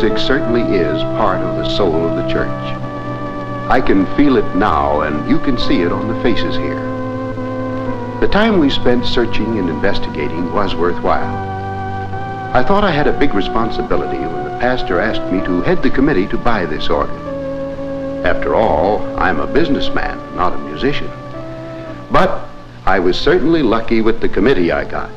music certainly is part of the soul of the church. I can feel it now, and you can see it on the faces here. The time we spent searching and investigating was worthwhile. I thought I had a big responsibility when the pastor asked me to head the committee to buy this organ. After all, I'm a businessman, not a musician. But I was certainly lucky with the committee I got.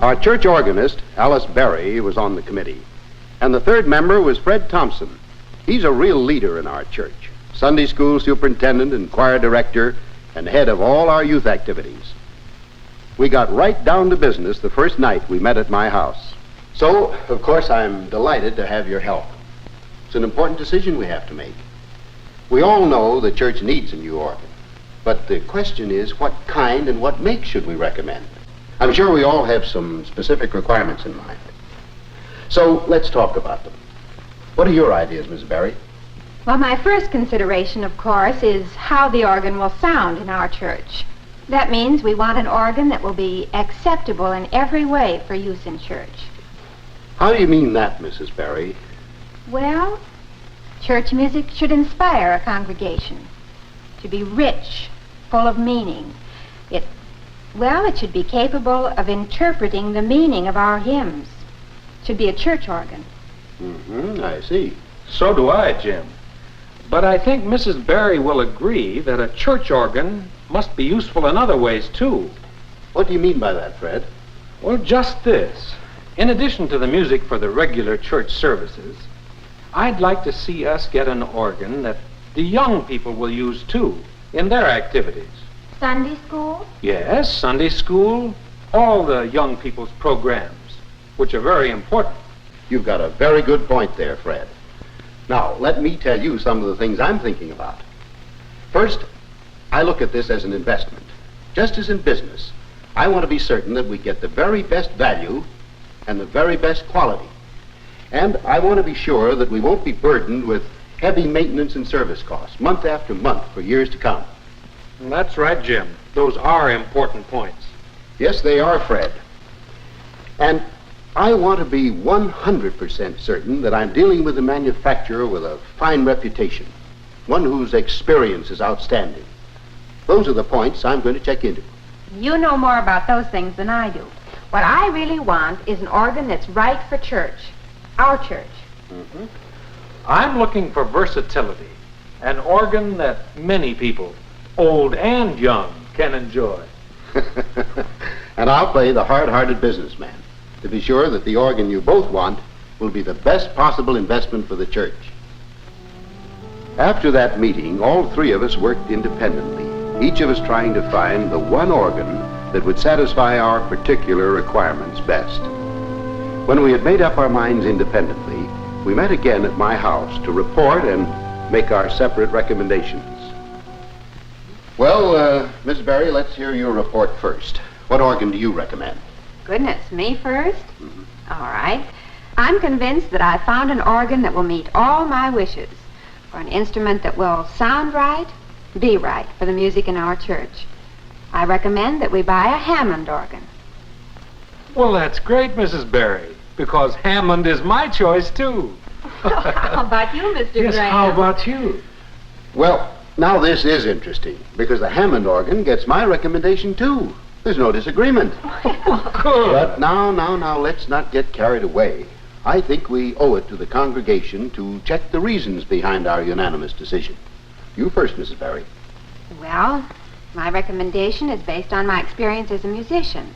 Our church organist, Alice Berry, was on the committee. And the third member was Fred Thompson. He's a real leader in our church. Sunday school superintendent and choir director and head of all our youth activities. We got right down to business the first night we met at my house. So, of course, I'm delighted to have your help. It's an important decision we have to make. We all know the church needs a new organ. But the question is, what kind and what make should we recommend? I'm sure we all have some specific requirements in mind. So, let's talk about them. What are your ideas, Miss Berry? Well, my first consideration, of course, is how the organ will sound in our church. That means we want an organ that will be acceptable in every way for use in church. How do you mean that, Mrs. Berry? Well, church music should inspire a congregation, should be rich, full of meaning. It should be capable of interpreting the meaning of our hymns. It should be a church organ. I see. So do I, Jim. But I think Mrs. Berry will agree that a church organ must be useful in other ways, too. What do you mean by that, Fred? Well, just this. In addition to the music for the regular church services, I'd like to see us get an organ that the young people will use, too, in their activities. Sunday school? Yes, Sunday school, all the young people's programs, which are very important. You've got a very good point there, Fred. Now, let me tell you some of the things I'm thinking about. First, I look at this as an investment. Just as in business, I want to be certain that we get the very best value and the very best quality. And I want to be sure that we won't be burdened with heavy maintenance and service costs, month after month, for years to come. That's right, Jim. Those are important points. Yes, they are, Fred. And I want to be 100% certain that I'm dealing with a manufacturer with a fine reputation, one whose experience is outstanding. Those are the points I'm going to check into. You know more about those things than I do. What I really want is an organ that's right for church, our church. I'm looking for versatility, an organ that many people, old and young, can enjoy. And I'll play the hard-hearted businessman to be sure that the organ you both want will be the best possible investment for the church. After that meeting, all three of us worked independently, each of us trying to find the one organ that would satisfy our particular requirements best. When we had made up our minds independently, we met again at my house to report and make our separate recommendations. Well, Miss Berry, let's hear your report first. What organ do you recommend? Goodness, me first? All right. I'm convinced that I found an organ that will meet all my wishes for an instrument that will sound right, be right for the music in our church. I recommend that we buy a Hammond organ. Well, that's great, Mrs. Berry, because Hammond is my choice, too. How about you, Mr. Yes, Graham? how about you? Well, now this is interesting, because the Hammond organ gets my recommendation, too. There's no disagreement. Good. But now, let's not get carried away. I think we owe it to the congregation to check the reasons behind our unanimous decision. You first, Mrs. Berry. Well, my recommendation is based on my experience as a musician.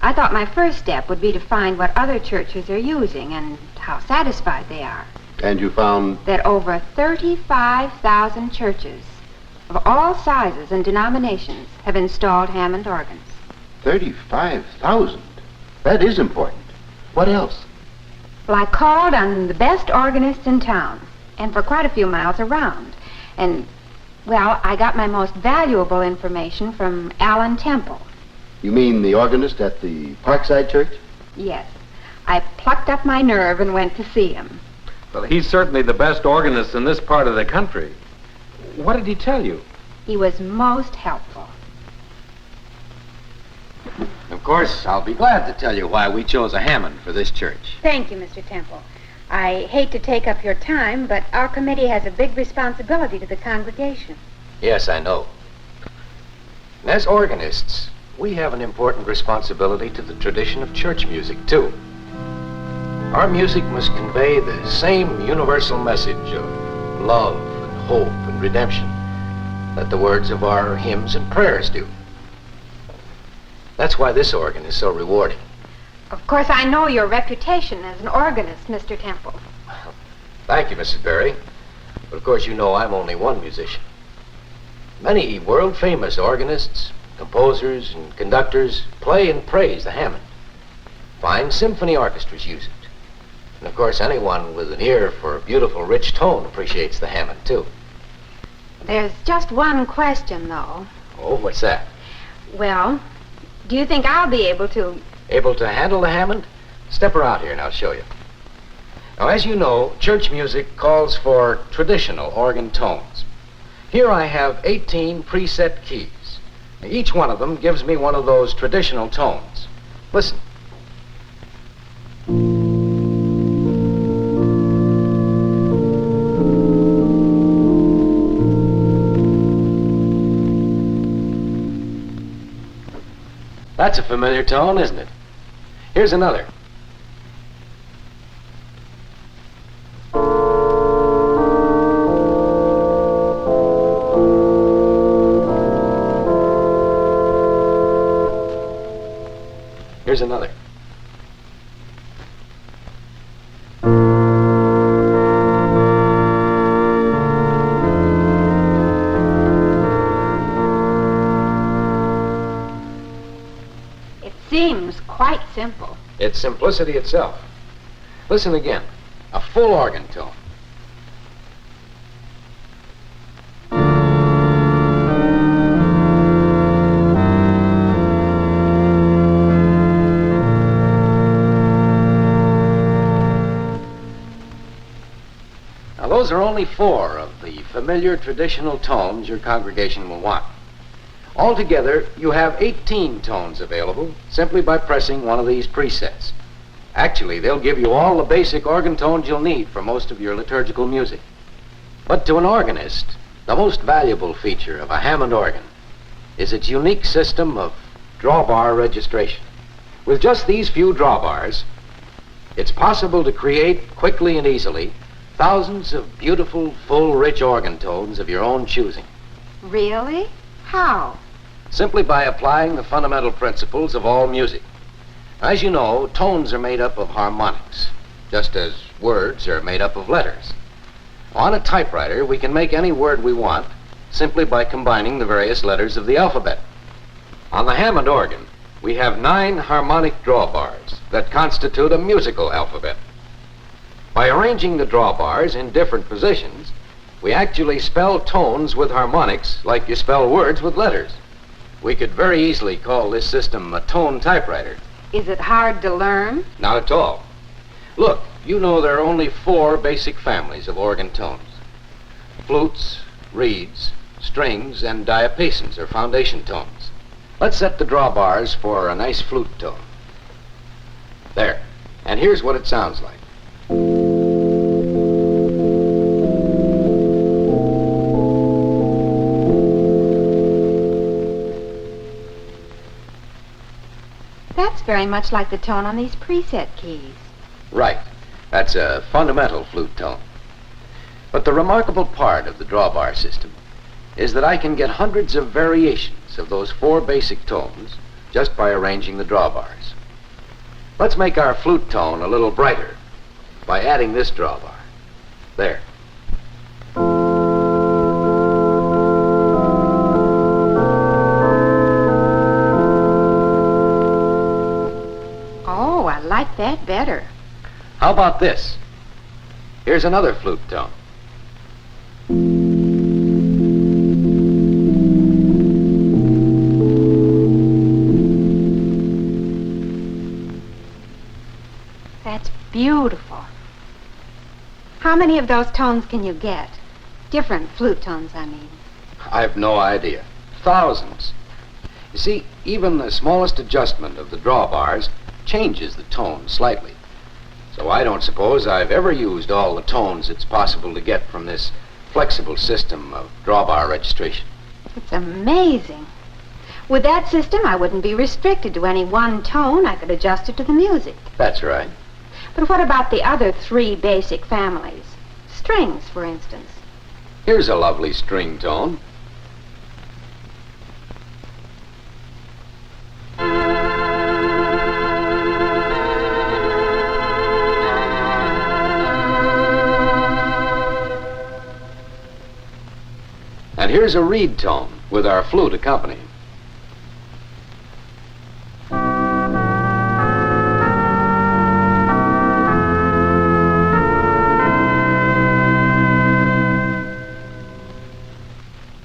I thought my first step would be to find what other churches are using and how satisfied they are. And you found? That over 35,000 churches of all sizes and denominations have installed Hammond organs. 35,000? That is important. What else? Well, I called on the best organists in town and for quite a few miles around. And, well, I got my most valuable information from Alan Temple. You mean the organist at the Parkside Church? Yes. I plucked up my nerve and went to see him. Well, he's certainly the best organist in this part of the country. What did he tell you? He was most helpful. Of course, I'll be glad to tell you why we chose a Hammond for this church. Thank you, Mr. Temple. I hate to take up your time, but our committee has a big responsibility to the congregation. Yes, I know. And as organists, we have an important responsibility to the tradition of church music, too. Our music must convey the same universal message of love and hope and redemption that the words of our hymns and prayers do. That's why this organ is so rewarding. Of course, I know your reputation as an organist, Mr. Temple. Thank you, Mrs. Berry. But of course, you know I'm only one musician. Many world-famous organists, composers, and conductors play and praise the Hammond. Fine symphony orchestras use it. And of course, anyone with an ear for a beautiful, rich tone appreciates the Hammond, too. There's just one question, though. Oh, what's that? Well, do you think I'll be able to... Able to handle the Hammond? Step around here and I'll show you. Now, as you know, church music calls for traditional organ tones. Here I have 18 preset keys. Each one of them gives me one of those traditional tones. Listen. That's a familiar tone, isn't it? Here's another. Here's another. It seems quite simple. It's simplicity itself. Listen again. A full organ tone. Now, those are only 4 of the familiar traditional tones your congregation will want. Altogether, you have 18 tones available simply by pressing one of these presets. Actually, they'll give you all the basic organ tones you'll need for most of your liturgical music. But to an organist, the most valuable feature of a Hammond organ is its unique system of drawbar registration. With just these few drawbars, it's possible to create quickly and easily thousands of beautiful, full, rich organ tones of your own choosing. Really? How? Simply by applying the fundamental principles of all music. As you know, tones are made up of harmonics, just as words are made up of letters. On a typewriter, we can make any word we want simply by combining the various letters of the alphabet. On the Hammond organ, we have 9 harmonic drawbars that constitute a musical alphabet. By arranging the drawbars in different positions, we actually spell tones with harmonics like you spell words with letters. We could very easily call this system a tone typewriter. Is it hard to learn? Not at all. Look, you know there are only 4 basic families of organ tones. Flutes, reeds, strings, and diapasons are foundation tones. Let's set the drawbars for a nice flute tone. There. And here's what it sounds like. That's very much like the tone on these preset keys. Right. That's a fundamental flute tone. But the remarkable part of the drawbar system is that I can get hundreds of variations of those 4 basic tones just by arranging the drawbars. Let's make our flute tone a little brighter by adding this drawbar. There. Oh, I like that better. How about this? Here's another flute tone. That's beautiful. How many of those tones can you get? Different flute tones, I mean. I've no idea. Thousands. You see, even the smallest adjustment of the drawbars changes the tone slightly. So I don't suppose I've ever used all the tones it's possible to get from this flexible system of drawbar registration. It's amazing. With that system, I wouldn't be restricted to any one tone. I could adjust it to the music. That's right. But what about the other three basic families? Strings, for instance. Here's a lovely string tone. And here's a reed tone with our flute accompanying.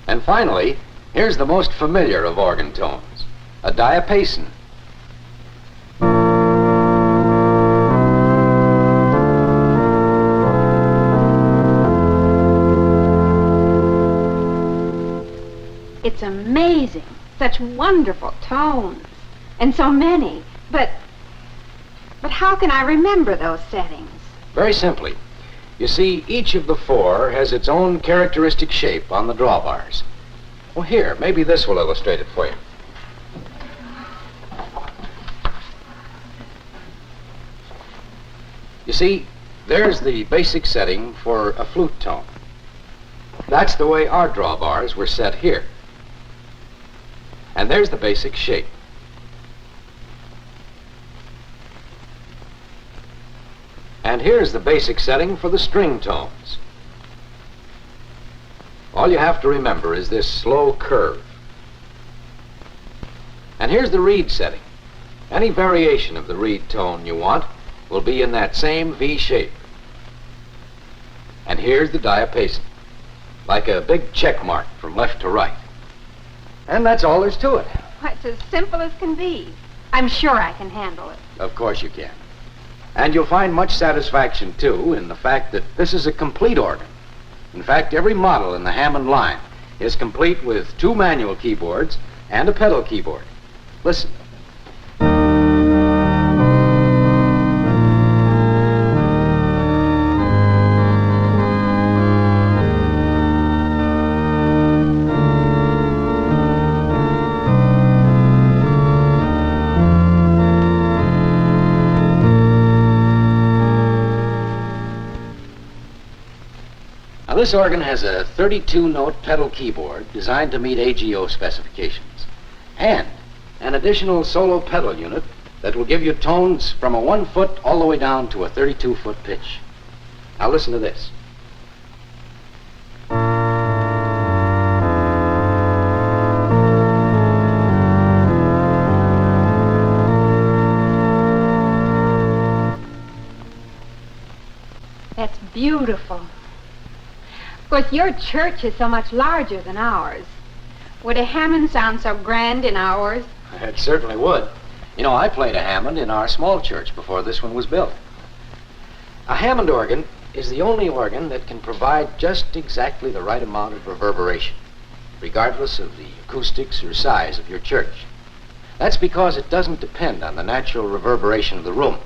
And finally, here's the most familiar of organ tones, a diapason. It's amazing. Such wonderful tones. And so many. But how can I remember those settings? Very simply. You see, each of the four has its own characteristic shape on the drawbars. Well, here, maybe this will illustrate it for you. You see, there's the basic setting for a flute tone. That's the way our drawbars were set here. And there's the basic shape. And here's the basic setting for the string tones. All you have to remember is this slow curve. And here's the reed setting. Any variation of the reed tone you want will be in that same V shape. And here's the diapason, like a big check mark from left to right. And that's all there's to it. Why, it's as simple as can be. I'm sure I can handle it. Of course you can. And you'll find much satisfaction, too, in the fact that this is a complete organ. In fact, every model in the Hammond line is complete with 2 manual keyboards and a pedal keyboard. Listen. Now, this organ has a 32-note pedal keyboard designed to meet AGO specifications, and an additional solo pedal unit that will give you tones from a 1 foot all the way down to a 32-foot pitch. Now listen to this. That's beautiful. Of course, your church is so much larger than ours. Would a Hammond sound so grand in ours? It certainly would. You know, I played a Hammond in our small church before this one was built. A Hammond organ is the only organ that can provide just exactly the right amount of reverberation, regardless of the acoustics or size of your church. That's because it doesn't depend on the natural reverberation of the room.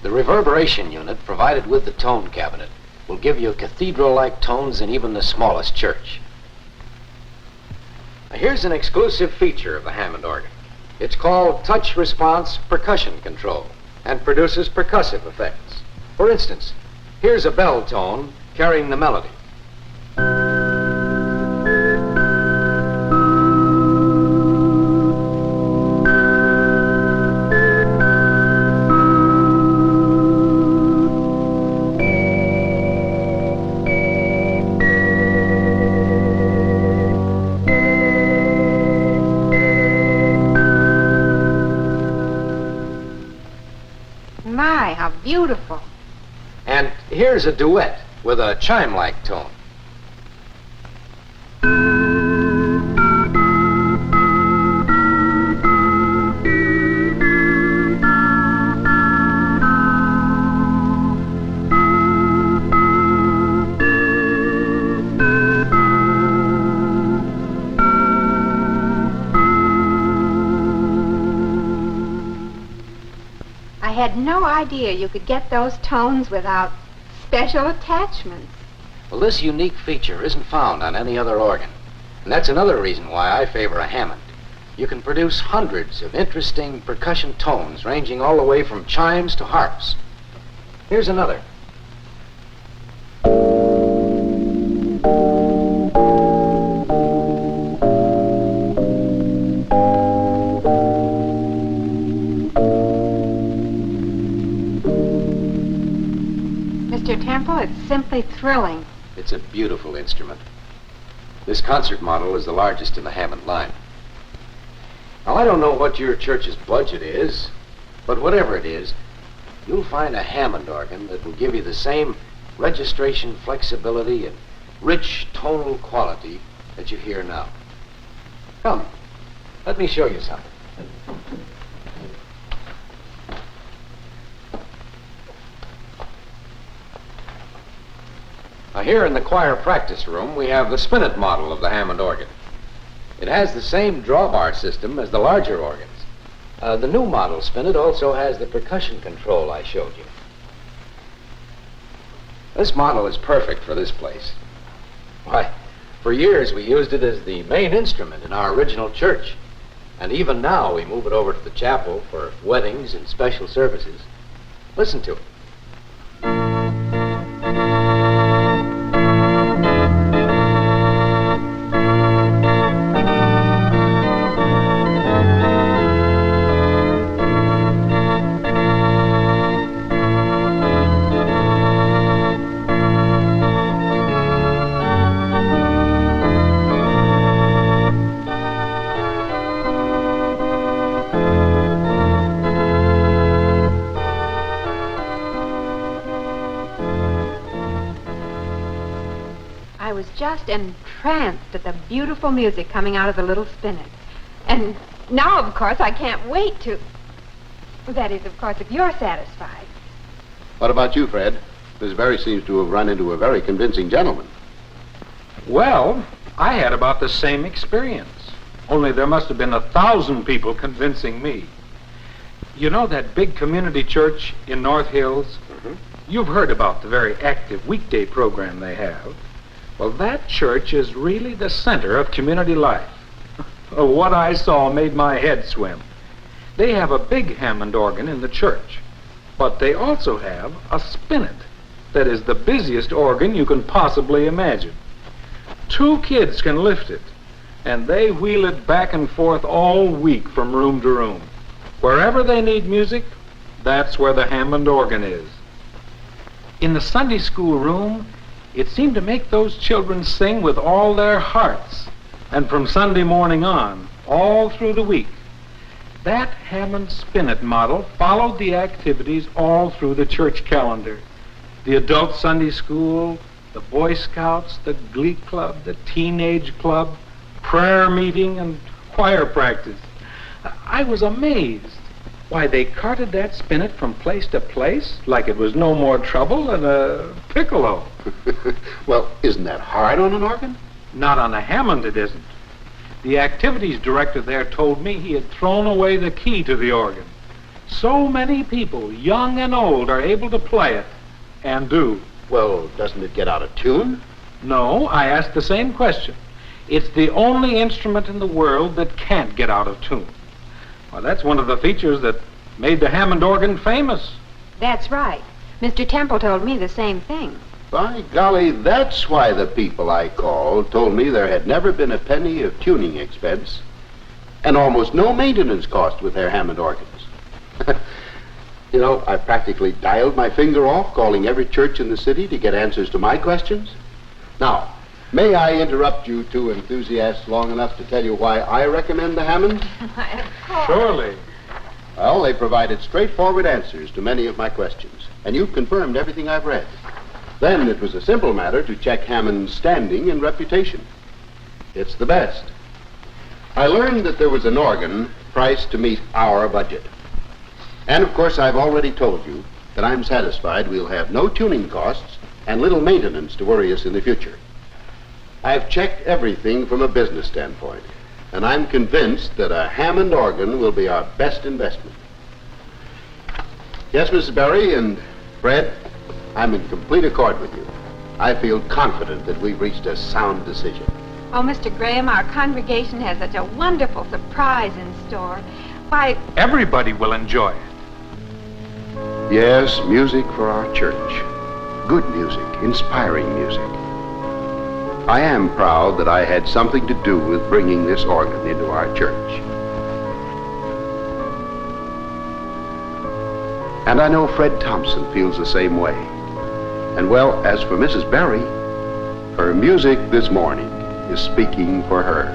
The reverberation unit provided with the tone cabinet will give you cathedral-like tones in even the smallest church. Now, here's an exclusive feature of the Hammond organ. It's called touch response percussion control and produces percussive effects. For instance, here's a bell tone carrying the melody. My, how beautiful. And here's a duet with a chime-like tone. I had no idea you could get those tones without special attachments. Well, this unique feature isn't found on any other organ. And that's another reason why I favor a Hammond. You can produce hundreds of interesting percussion tones ranging all the way from chimes to harps. Here's another. Mr. Temple, it's simply thrilling. It's a beautiful instrument. This concert model is the largest in the Hammond line. Now, I don't know what your church's budget is, but whatever it is, you'll find a Hammond organ that will give you the same registration flexibility and rich tonal quality that you hear now. Come, let me show you something. Now, here in the choir practice room, we have the spinet model of the Hammond organ. It has the same drawbar system as the larger organs. The new model spinet also has the percussion control I showed you. This model is perfect for this place. Why, for years we used it as the main instrument in our original church. And even now we move it over to the chapel for weddings and special services. Listen to it. I was just entranced at the beautiful music coming out of the little spinet. And now, of course, I can't wait to... That is, of course, if you're satisfied. What about you, Fred? Miss Berry seems to have run into a very convincing gentleman. Well, I had about the same experience. Only there must have been 1,000 people convincing me. You know that big community church in North Hills? Mm-hmm. You've heard about the very active weekday program they have. Well, that church is really the center of community life. What I saw made my head swim. They have a big Hammond organ in the church, but they also have a spinet that is the busiest organ you can possibly imagine. 2 kids can lift it, and they wheel it back and forth all week from room to room. Wherever they need music, that's where the Hammond organ is. In the Sunday school room, it seemed to make those children sing with all their hearts, and from Sunday morning on, all through the week. That Hammond spinet model followed the activities all through the church calendar. The adult Sunday school, the Boy Scouts, the Glee Club, the Teenage Club, prayer meeting, and choir practice. I was amazed. Why, they carted that spinet from place to place like it was no more trouble than a piccolo. Well, isn't that hard on an organ? Not on a Hammond, it isn't. The activities director there told me he had thrown away the key to the organ. So many people, young and old, are able to play it, and do. Well, doesn't it get out of tune? No, I asked the same question. It's the only instrument in the world that can't get out of tune. Well, that's one of the features that made the Hammond organ famous. That's right. Mr. Temple told me the same thing. By golly, that's why the people I called told me there had never been a penny of tuning expense and almost no maintenance cost with their Hammond organs. You know, I practically dialed my finger off calling every church in the city to get answers to my questions. Now, may I interrupt you 2 enthusiasts long enough to tell you why I recommend the Hammond? Of course. Surely. Well, they provided straightforward answers to many of my questions, and you've confirmed everything I've read. Then it was a simple matter to check Hammond's standing and reputation. It's the best. I learned that there was an organ priced to meet our budget. And of course, I've already told you that I'm satisfied we'll have no tuning costs and little maintenance to worry us in the future. I've checked everything from a business standpoint, and I'm convinced that a Hammond organ will be our best investment. Yes, Mrs. Berry and Fred, I'm in complete accord with you. I feel confident that we've reached a sound decision. Oh, Mr. Graham, our congregation has such a wonderful surprise in store. Why, Everybody will enjoy it. Yes, music for our church. Good music, inspiring music. I am proud that I had something to do with bringing this organ into our church. And I know Fred Thompson feels the same way. And well, as for Mrs. Berry, her music this morning is speaking for her.